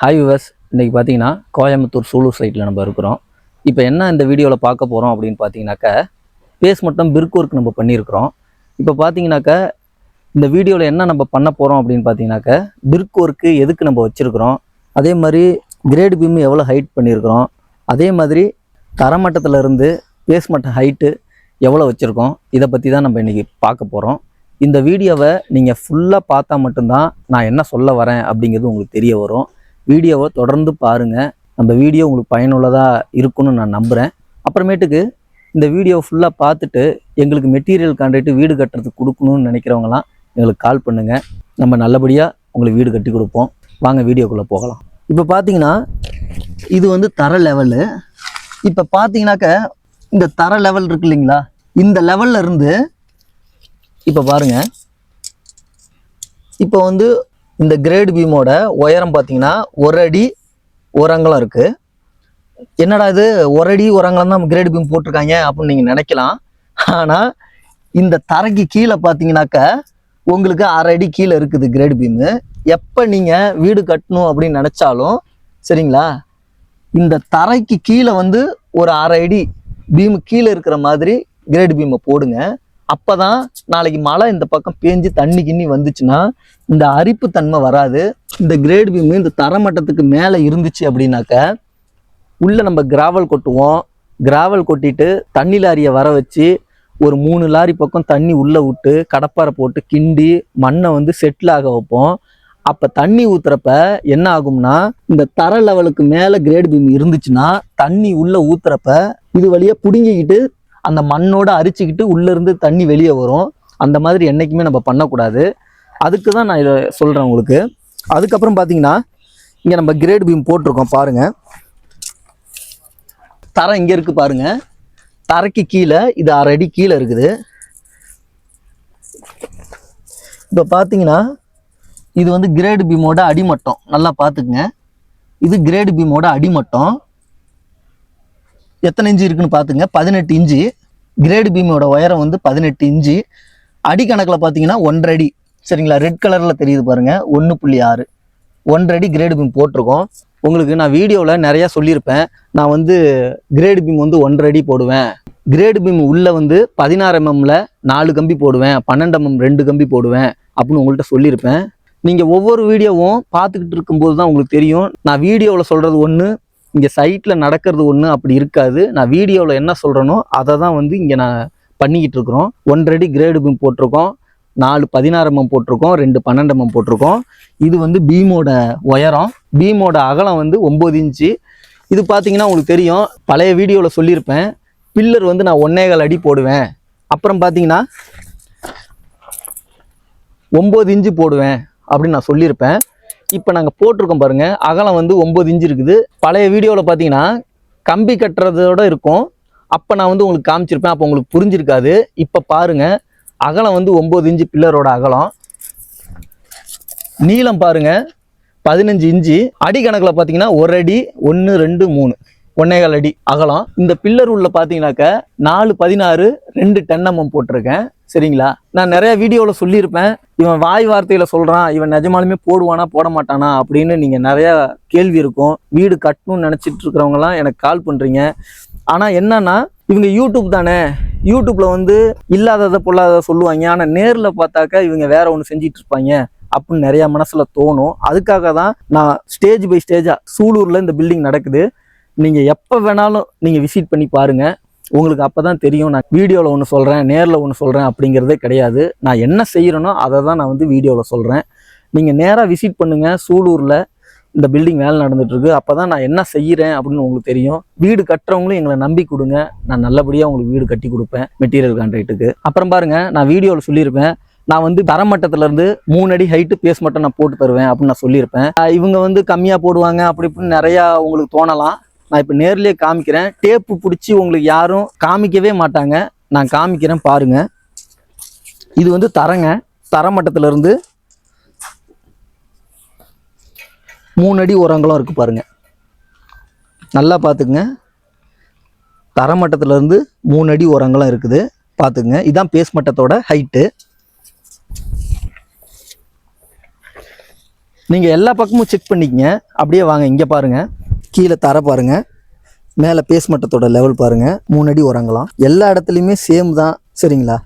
Hi viewers, இன்றைக்கி பார்த்தீங்கன்னா கோயம்புத்தூர் சூலூர் சைட்டில் நம்ம இருக்கிறோம். இப்போ என்ன இந்த வீடியோவில் பார்க்க போகிறோம் அப்படின்னு பார்த்தீங்கன்னாக்கா, பேஸ் மட்டும் பிர்க் ஒர்க் நம்ம பண்ணியிருக்கிறோம். இப்போ பார்த்தீங்கன்னாக்கா இந்த வீடியோவில் என்ன நம்ம பண்ண போகிறோம் அப்படின்னு பார்த்தீங்கன்னாக்கா, பிர்க் ஒர்க்கு எதுக்கு நம்ம வச்சுருக்கிறோம், அதே மாதிரி கிரேட் பீம் எவ்வளோ ஹைட் பண்ணியிருக்கிறோம், அதே மாதிரி தரமட்டத்திலேருந்து பேஸ் மட்டம் ஹைட்டு எவ்வளோ வச்சுருக்கோம், இதை பற்றி தான் நம்ம இன்றைக்கி பார்க்க போகிறோம். இந்த வீடியோவை நீங்கள் ஃபுல்லாக பார்த்தா மட்டும்தான் நான் என்ன சொல்ல வரேன் அப்படிங்கிறது உங்களுக்கு தெரிய வரும். வீடியோவை தொடர்ந்து பாருங்கள். நம்ம வீடியோ உங்களுக்கு பயனுள்ளதாக இருக்குன்னு நான் நம்புகிறேன். அப்புறமேட்டுக்கு இந்த வீடியோவை ஃபுல்லாக பார்த்துட்டு எங்களுக்கு மெட்டீரியல் கான்ட்ராக்ட் வீடு கட்டுறதுக்கு கொடுக்கணும்னு நினைக்கிறவங்களாம் எங்களுக்கு கால் பண்ணுங்கள். நம்ம நல்லபடியாக உங்களுக்கு வீடு கட்டி கொடுப்போம். வாங்க வீடியோக்குள்ளே போகலாம். இப்போ பார்த்தீங்கன்னா இது வந்து தர லெவலு. இப்போ பார்த்தீங்கன்னாக்க இந்த தர லெவல் இருக்கு இல்லைங்களா, இந்த லெவலில் இருந்து இப்போ பாருங்கள், இப்போ வந்து இந்த கிரேட் பீமோட உயரம் பார்த்தீங்கன்னா ஒரு அடி ஒரு அங்கலம் இருக்குது. என்னடா இது ஒரு அடி ஒரு அங்கலம் தான் கிரேட் பீம் போட்டிருக்காங்க அப்படின்னு நீங்கள் நினைக்கலாம். ஆனால் இந்த தரைக்கு கீழே பார்த்தீங்கன்னாக்க உங்களுக்கு அரை அடி கீழே இருக்குது கிரேட் பீமு. எப்போ நீங்கள் வீடு கட்டணும் அப்படின்னு நினச்சாலும் சரிங்களா, இந்த தரைக்கு கீழே வந்து ஒரு அரை அடி பீமு கீழே இருக்கிற மாதிரி கிரேட் பீமை போடுங்க. அப்போ தான் நாளைக்கு மழை இந்த பக்கம் பேஞ்சு தண்ணி கிண்ணி வந்துச்சுன்னா இந்த அரிப்பு தன்மை வராது. இந்த கிரேட் பீமு இந்த தரமட்டத்துக்கு மேலே இருந்துச்சு அப்படின்னாக்க உள்ளே நம்ம கிராவல் கொட்டுவோம். கிராவல் கொட்டிட்டு தண்ணி லாரியை வர வச்சு ஒரு 3 லாரி பக்கம் தண்ணி உள்ளே விட்டு கடப்பாரை போட்டு கிண்டி மண்ணை வந்து செட்டில் ஆக வைப்போம். அப்போ தண்ணி ஊற்றுறப்ப என்ன ஆகும்னா, இந்த தர லெவலுக்கு மேலே கிரேட் பீம் இருந்துச்சுன்னா தண்ணி உள்ளே ஊற்றுறப்ப இது வழியாக பிடுங்கிக்கிட்டு அந்த மண்ணோட அரிச்சிக்கிட்டு உள்ளேருந்து தண்ணி வெளியே வரும். அந்த மாதிரி என்றைக்குமே நம்ம பண்ணக்கூடாது. அதுக்கு தான் நான் இதை சொல்கிறேன் உங்களுக்கு. அதுக்கப்புறம் பார்த்தீங்கன்னா இங்கே நம்ம கிரேட் பீம் போட்டிருக்கோம் பாருங்கள். தரை இங்கே இருக்குது பாருங்கள். தரைக்கு கீழே இது அரை அடி கீழே இருக்குது. இப்போ பார்த்தீங்கன்னா இது வந்து கிரேட் பீமோட அடிமட்டம். நல்லா பார்த்துக்குங்க, இது கிரேட் பீமோட அடிமட்டம். எத்தனை இன்ச்சு இருக்குன்னு பார்த்துங்க, 18 இன்ச்சு. கிரேட் பீமோட உயரம் வந்து 18 இன்ச்சு. அடி கணக்கில் பார்த்தீங்கன்னா 1.5 அடி. சரிங்களா, ரெட் கலரில் தெரியுது பாருங்கள், 1.6 1.5 அடி கிரேட் பீம் போட்டிருக்கோம். உங்களுக்கு நான் வீடியோவில் நிறையா சொல்லியிருப்பேன். நான் வந்து கிரேட் பீம் வந்து 1.5 அடி போடுவேன், கிரேட் பீம் உள்ளே வந்து 16 mm 4 கம்பி போடுவேன், 12 mm 2 கம்பி போடுவேன் அப்படின்னு உங்கள்கிட்ட சொல்லியிருப்பேன். நீங்கள் ஒவ்வொரு வீடியோவும் பார்த்துக்கிட்டு இருக்கும்போது தான் உங்களுக்கு தெரியும், நான் வீடியோவில் சொல்கிறது ஒன்று, இங்கே சைட்டில் நடக்கிறது ஒன்று அப்படி இருக்காது. நான் வீடியோவில் என்ன சொல்கிறேனோ அதை தான் வந்து இங்கே நான் பண்ணிக்கிட்டு இருக்கிறோம். 1.5 அடி கிரேடு பீம் போட்டிருக்கோம், 4 16 mm போட்டிருக்கோம், 2 12 mm போட்டிருக்கோம். இது வந்து பீமோட உயரம். பீமோட அகலம் வந்து 9 இன்ச்சு. இது பார்த்தீங்கன்னா உங்களுக்கு தெரியும், பழைய வீடியோவில் சொல்லியிருப்பேன், பில்லர் வந்து நான் 1.25 அடி போடுவேன், அப்புறம் பார்த்தீங்கன்னா 9 இன்ச்சு போடுவேன் அப்படின்னு நான் சொல்லியிருப்பேன். இப்போ நாங்கள் போட்டிருக்கோம் பாருங்கள், அகலம் வந்து 9 இன்ச்சு இருக்குது. பழைய வீடியோவில் பார்த்தீங்கன்னா கம்பி கட்டுறதோடு இருக்கும். அப்போ நான் வந்து உங்களுக்கு காமிச்சிருப்பேன், அப்போ உங்களுக்கு புரிஞ்சிருக்காது. இப்போ பாருங்கள், அகலம் வந்து 9 இன்ச்சு பில்லரோட அகலம். நீளம் பாருங்கள் 15 இன்ச்சு. அடி கணக்கில் பார்த்தீங்கன்னா 1 அடி 1 2 3 1.25 அடி அகலம். இந்த பில்லர் உள்ள பார்த்தீங்கன்னாக்க 4 16 2 10 mm போட்டிருக்கேன். சரிங்களா, நான் நிறைய வீடியோவில் சொல்லியிருப்பேன், இவன் வாய் வார்த்தையில் சொல்கிறான், இவன் நிஜமாலுமே போடுவானா போட மாட்டானா அப்படின்னு நீங்கள் நிறையா கேள்வி இருக்கும். வீடு கட்டணும்னு நினச்சிட்டு இருக்கிறவங்கலாம் எனக்கு கால் பண்ணுறீங்க. ஆனால் என்னன்னா, இவங்க யூடியூப் தானே, யூடியூப்பில் வந்து இல்லாததை பொல்லாததை சொல்லுவாங்க, ஆனால் நேரில் பார்த்தாக்கா இவங்க வேற ஒன்று செஞ்சிட்டு இருப்பாங்க அப்படின்னு நிறையா மனசில் தோணும். அதுக்காக தான் நான் ஸ்டேஜ் பை ஸ்டேஜாக சூலூரில் இந்த பில்டிங் நடக்குது. நீங்கள் எப்போ வேணாலும் நீங்கள் விசிட் பண்ணி பாருங்கள், உங்களுக்கு அப்போ தான் தெரியும். நான் வீடியோவில் ஒன்று சொல்கிறேன், நேரில் ஒன்று சொல்கிறேன் அப்படிங்கிறதே கிடையாது. நான் என்ன செய்கிறேனோ அதை தான் நான் வந்து வீடியோவில் சொல்கிறேன். நீங்கள் நேராக விசிட் பண்ணுங்கள். சூலூரில் இந்த பில்டிங் வேலை நடந்துகிட்ருக்கு. அப்போ தான் நான் என்ன செய்கிறேன் அப்படின்னு உங்களுக்கு தெரியும். வீடு கட்டுறவங்களும் எங்களை நம்பி கொடுங்க, நான் நல்லபடியாக உங்களுக்கு வீடு கட்டி கொடுப்பேன் மெட்டீரியல் கான்ட்ராக்ட்டுக்கு. அப்புறம் பாருங்கள், நான் வீடியோவில் சொல்லியிருப்பேன், நான் வந்து தரமட்டத்திலேருந்து 3 அடி ஹைட்டு பேஸ் மட்டும் நான் போட்டு தருவேன் அப்படின்னு நான் சொல்லியிருப்பேன். இவங்க வந்து கம்மியாக போடுவாங்க அப்படி இப்படின்னு நிறையா உங்களுக்கு தோணலாம். நான் இப்போ நேர்லேயே காமிக்கிறேன். டேப்பு பிடிச்சி உங்களுக்கு யாரும் காமிக்கவே மாட்டாங்க, நான் காமிக்கிறேன் பாருங்கள். இது வந்து தரமட்டத்திலேருந்து 3 அடி ஒரு அங்கலம் இருக்குது பாருங்கள், நல்லா பார்த்துக்குங்க. தரமட்டத்திலேருந்து 3 அடி ஒரு அங்கலம் இருக்குது பார்த்துக்குங்க. இதுதான் பேஸ் மட்டத்தோட ஹைட்டு. நீங்கள் எல்லா பக்கமும் செக் பண்ணிக்கங்க. அப்படியே வாங்க, இங்கே பாருங்கள், கீழே தர பாருங்கள், மேலே பேஸ் மட்டத்தோட லெவல் பாருங்கள், 3 அடி உரங்கலாம். எல்லா இடத்துலையுமே சேம் தான். சரிங்களா?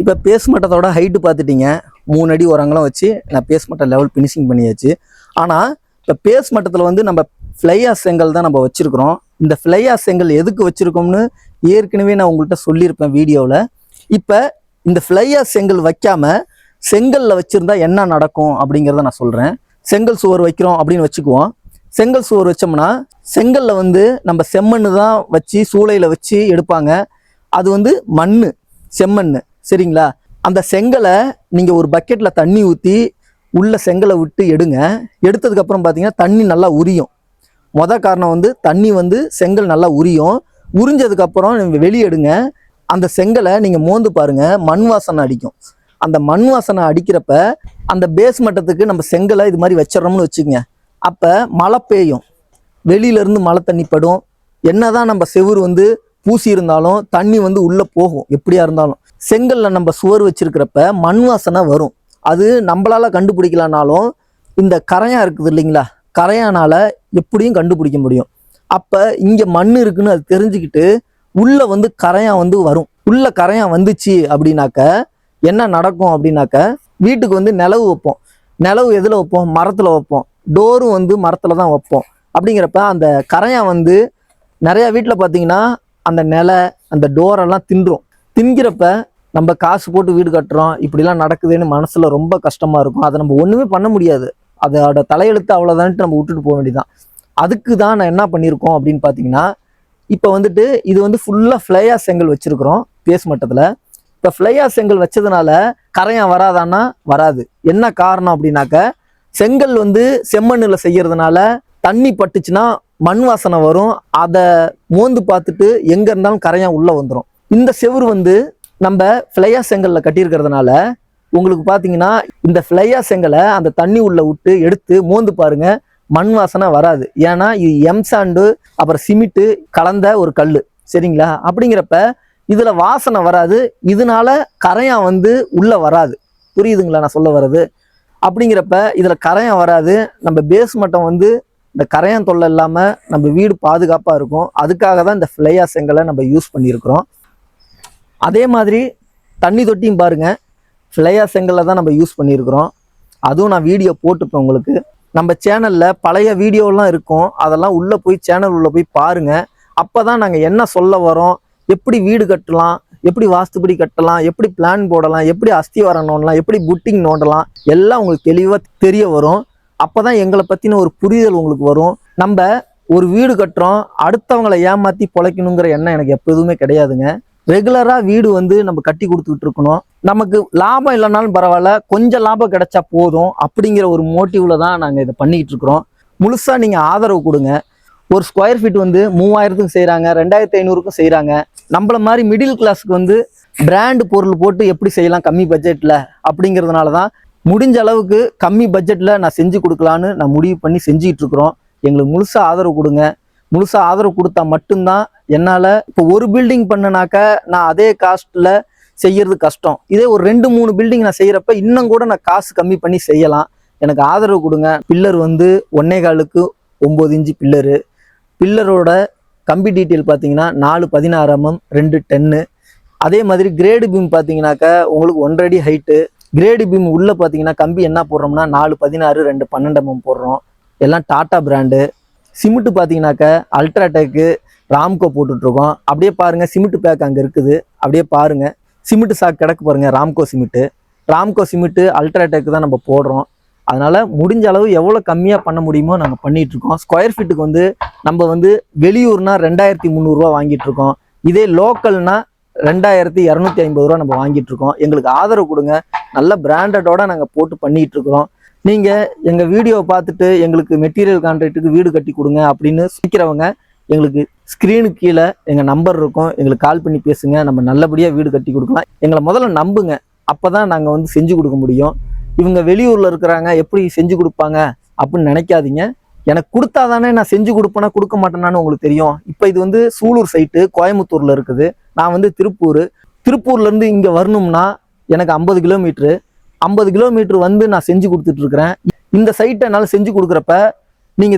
இப்போ பேஸ் மட்டத்தோட ஹைட்டு பார்த்துட்டிங்க, 3 அடி உரங்கலாம் வச்சு நான் பேஸ் மட்ட லெவல் ஃபினிஷிங் பண்ணியாச்சு. ஆனால் இப்போ பேஸ் மட்டத்தில் வந்து நம்ம ஃப்ளையா செங்கல் தான் நம்ம வச்சுருக்குறோம். இந்த ஃப்ளையா செங்கல் எதுக்கு வச்சுருக்கோம்னு ஏற்கனவே நான் உங்கள்கிட்ட சொல்லியிருப்பேன் வீடியோவில். இப்போ இந்த ஃப்ளையா செங்கல் வைக்காமல் செங்கலில் வச்சுருந்தா என்ன நடக்கும் அப்படிங்கிறத நான் சொல்கிறேன். செங்கல் சுவர் வைக்கிறோம் அப்படின்னு வச்சுக்குவோம். செங்கல் சுவர் வச்சோம்னா செங்கலில் வந்து நம்ம செம்மண் தான் வச்சு சூளையில் வச்சு எடுப்பாங்க. அது வந்து மண், செம்மண். சரிங்களா? அந்த செங்கலை நீங்கள் ஒரு பக்கெட்டில் தண்ணி ஊற்றி உள்ள செங்கலை விட்டு எடுங்க. எடுத்ததுக்கப்புறம் பார்த்தீங்கன்னா தண்ணி நல்லா உரியும். காரணம் வந்து தண்ணி வந்து செங்கல் நல்லா உரியும். உறிஞ்சதுக்கப்புறம் நீங்கள் வெளியே எடுங்க. அந்த செங்கலை நீங்கள் மோந்து பாருங்கள், மண் வாசனை அடிக்கும். அந்த மண் வாசனை அடிக்கிறப்ப அந்த பேஸ் மட்டத்துக்கு நம்ம செங்கலை இது மாதிரி வச்சிடறோம்னு வச்சுக்கோங்க. அப்போ மழை பெய்யும், வெளியிலேருந்து மழை தண்ணி படும். என்னதான் நம்ம செவுரு வந்து பூசி இருந்தாலும் தண்ணி வந்து உள்ளே போகும். எப்படியா இருந்தாலும் செங்கலில் நம்ம சுவர் வச்சிருக்கிறப்ப மண் வாசனை வரும். அது நம்மளால கண்டுபிடிக்கலனாலும் இந்த கரையான் இருக்குது இல்லைங்களா, கரையானால் எப்படியும் கண்டுபிடிக்க முடியும். அப்போ இங்கே மண் இருக்குன்னு அது தெரிஞ்சுக்கிட்டு உள்ளே வந்து கரையான் வந்து வரும். உள்ள கரையான் வந்துச்சு அப்படின்னாக்க என்ன நடக்கும் அப்படின்னாக்க, வீட்டுக்கு வந்து நிலவு வைப்போம். நிலவு எதில் வைப்போம்? மரத்தில் வைப்போம். டோரும் வந்து மரத்தில் தான் வைப்போம். அப்படிங்கிறப்ப அந்த கரையான் வந்து நிறையா வீட்டில் பார்த்தீங்கன்னா அந்த நிலை அந்த டோரெல்லாம் தின்றும். தின்கிறப்ப நம்ம காசு போட்டு வீடு கட்டுறோம், இப்படிலாம் நடக்குதுன்னு மனசில் ரொம்ப கஷ்டமாக இருக்கும். அதை நம்ம ஒன்றுமே பண்ண முடியாது. அதோட தலையெழுத்து அவ்வளோதான்ட்டு நம்ம விட்டுட்டு போக வேண்டியதான். அதுக்கு தான் நான் என்ன பண்ணியிருக்கோம் அப்படின்னு பார்த்தீங்கன்னா, இப்போ வந்துட்டு இது வந்து ஃபுல்லாக ஃப்ளையா செங்கல் வச்சுருக்குறோம் பேஸ் மட்டத்தில். இப்போ ஃப்ளையா செங்கல் வச்சதுனால கரையான் வராதான்னா வராது. என்ன காரணம் அப்படின்னாக்க, செங்கல் வந்து செம்மண்ணில் செய்யறதுனால தண்ணி பட்டுச்சுன்னா மண் வாசனை வரும். அதை மோந்து பார்த்துட்டு எங்கே இருந்தாலும் கரையான் உள்ளே வந்துடும். இந்த செவுரு வந்து நம்ம ஃப்ளையா செங்கலில் கட்டியிருக்கிறதுனால உங்களுக்கு பார்த்தீங்கன்னா இந்த ஃப்ளையா செங்கலை அந்த தண்ணி உள்ள விட்டு எடுத்து மோந்து பாருங்க, மண் வாசனை வராது. ஏன்னா இது எம்சாண்டு அப்புறம் சிமெண்ட்டு கலந்த ஒரு கல். சரிங்களா? அப்படிங்கிறப்ப இதில் வாசனை வராது. இதனால கரையான் வந்து உள்ளே வராது. புரியுதுங்களா நான் சொல்ல வர்றது? அப்படிங்கிறப்ப இதில் கரையான் வராது. நம்ம பேஸ் மட்டம் வந்து இந்த கரையான் தொல்லை இல்லாமல் நம்ம வீடு பாதுகாப்பாக இருக்கும். அதுக்காக தான் இந்த ஃப்ளையா செங்கலை நம்ம யூஸ் பண்ணியிருக்கிறோம். அதே மாதிரி தண்ணி தொட்டியும் பாருங்கள், ஃப்ளையா செங்கலில் தான் நம்ம யூஸ் பண்ணியிருக்கிறோம். அதுவும் நான் வீடியோ போட்டுப்பேன் உங்களுக்கு. நம்ம சேனலில் பழைய வீடியோலாம் இருக்கும், அதெல்லாம் உள்ளே போய் சேனல் உள்ளே போய் பாருங்கள். அப்போ தான் நாங்கள் என்ன சொல்ல வரோம், எப்படி வீடு கட்டலாம், எப்படி வாஸ்துபடி கட்டலாம், எப்படி பிளான் போடலாம், எப்படி அஸ்திவாரம் நோண்டலாம், எப்படி புட்டிங் நோண்டலாம், எல்லாம் உங்களுக்கு தெளிவாக தெரிய வரும். அப்போ தான் எங்களை பற்றின ஒரு புரிதல் உங்களுக்கு வரும். நம்ம ஒரு வீடு கட்டுறோம், அடுத்தவங்களை ஏமாற்றி பொழைக்கணுங்கிற எண்ணம் எனக்கு எப்போதுமே கிடையாதுங்க. ரெகுலராக வீடு வந்து நம்ம கட்டி கொடுத்துக்கிட்டு இருக்கணும். நமக்கு லாபம் இல்லைனாலும் பரவாயில்ல, கொஞ்சம் லாபம் கிடைச்சா போதும் அப்படிங்கிற ஒரு மோட்டிவ்ல தான் நாங்கள் இதை பண்ணிக்கிட்டு இருக்கிறோம். முழுசாக நீங்கள் ஆதரவு கொடுங்க. ஒரு ஸ்கொயர் ஃபீட் வந்து 3000க்கும் செய்கிறாங்க, 2500க்கும் செய்கிறாங்க. நம்மள மாதிரி மிடில் கிளாஸுக்கு வந்து பிராண்டு பொருள் போட்டு எப்படி செய்யலாம் கம்மி பட்ஜெட்டில் அப்படிங்கிறதுனால தான் முடிஞ்ச அளவுக்கு கம்மி பட்ஜெட்டில் நான் செஞ்சு கொடுக்கலான்னு நான் முடிவு பண்ணி செஞ்சுக்கிட்டு இருக்கிறோம். எங்களுக்கு முழுசாக ஆதரவு கொடுங்க. முழுசாக ஆதரவு கொடுத்தா மட்டும்தான் என்னால் இப்போ ஒரு பில்டிங் பண்ணினாக்க நான் அதே காஸ்ட்டில் செய்யறது கஷ்டம். இதே ஒரு 2-3 பில்டிங் நான் செய்கிறப்ப இன்னும் கூட நான் காசு கம்மி பண்ணி செய்யலாம். எனக்கு ஆதரவு கொடுங்க. பில்லர் வந்து 1.25க்கு 9 இன்ச்சு பில்லரு. பில்லரோட கம்பி டீட்டெயில் பார்த்தீங்கன்னா 416 mm 2 10. அதே மாதிரி கிரேடு பீம் பார்த்தீங்கன்னாக்கா உங்களுக்கு 1.5 அடி ஹைட்டு. கிரேடு பீம் உள்ளே பார்த்தீங்கன்னா கம்பி என்ன போடுறோம்னா 416 2 12 mm போடுறோம். எல்லாம் டாட்டா பிராண்டு. சிமெண்ட்டு பார்த்தீங்கன்னாக்கா அல்ட்ராடெக்கு, ராம்கோ போட்டுட்ருக்கோம். அப்படியே பாருங்கள், சிமெண்ட் பேக் அங்கே இருக்குது. அப்படியே பாருங்கள், சிமெண்ட் சாக்கு கிடக்கு பாருங்கள், Ramco cement. Ramco cement UltraTech தான் நம்ம போடுறோம். அதனால் முடிஞ்ச அளவு எவ்வளோ கம்மியாக பண்ண முடியுமோ நாங்கள் பண்ணிகிட்ருக்கோம். ஸ்கொயர் ஃபீட்டுக்கு வந்து நம்ம வந்து வெளியூர்னா 2300 வாங்கிட்டுருக்கோம். இதே லோக்கல்னா 2250 நம்ம வாங்கிட்டுருக்கோம். எங்களுக்கு ஆதரவு கொடுங்க. நல்ல பிராண்டடோடு நாங்கள் போட்டு பண்ணிகிட்ருக்குறோம். நீங்கள் எங்கள் வீடியோவை பார்த்துட்டு எங்களுக்கு மெட்டீரியல் கான்ட்ராக்ட்டுக்கு வீடு கட்டி கொடுங்க அப்படின்னு சொல்லிக்கிறவங்க எங்களுக்கு ஸ்க்ரீனுக்கு கீழே எங்கள் நம்பர் இருக்கும். எங்களுக்கு கால் பண்ணி பேசுங்க. நம்ம நல்லபடியாக வீடு கட்டி கொடுக்கலாம். எங்களை முதல்ல நம்புங்க. அப்போ தான் நாங்கள் வந்து செஞ்சு கொடுக்க முடியும். இவங்க வெளியூரில் இருக்கிறாங்க, எப்படி செஞ்சு கொடுப்பாங்க அப்படின்னு நினைக்காதீங்க. எனக்கு கொடுத்தாதானே நான் செஞ்சு கொடுப்பேனா கொடுக்க மாட்டேனான்னு உங்களுக்கு தெரியும். இப்போ இது வந்து சூலூர் சைட்டு கோயம்புத்தூர்ல இருக்குது, நான் வந்து திருப்பூர்ல இருந்து இங்க வரணும்னா எனக்கு 50 கிலோமீட்டரு, 50 கிலோமீட்டர் வந்து நான் செஞ்சு கொடுத்துட்டு இருக்கிறேன். இந்த சைட்டை என்னால் செஞ்சு கொடுக்குறப்ப நீங்க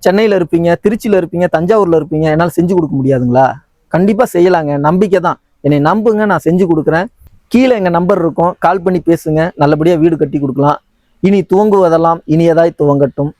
சென்னையில இருப்பீங்க, திருச்சியில இருப்பீங்க, தஞ்சாவூர்ல இருப்பீங்க, என்னால் செஞ்சு கொடுக்க முடியாதுங்களா? கண்டிப்பா செய்யலாங்க, நம்பிக்கை தான். என்னை நம்புங்க, நான் செஞ்சு கொடுக்குறேன். கீழே எங்க நம்பர் இருக்கும், கால் பண்ணி பேசுங்க, நல்லபடியா வீடு கட்டி கொடுக்கலாம். இனி துவங்குவதெல்லாம் இனியதாய் துவங்கட்டும்.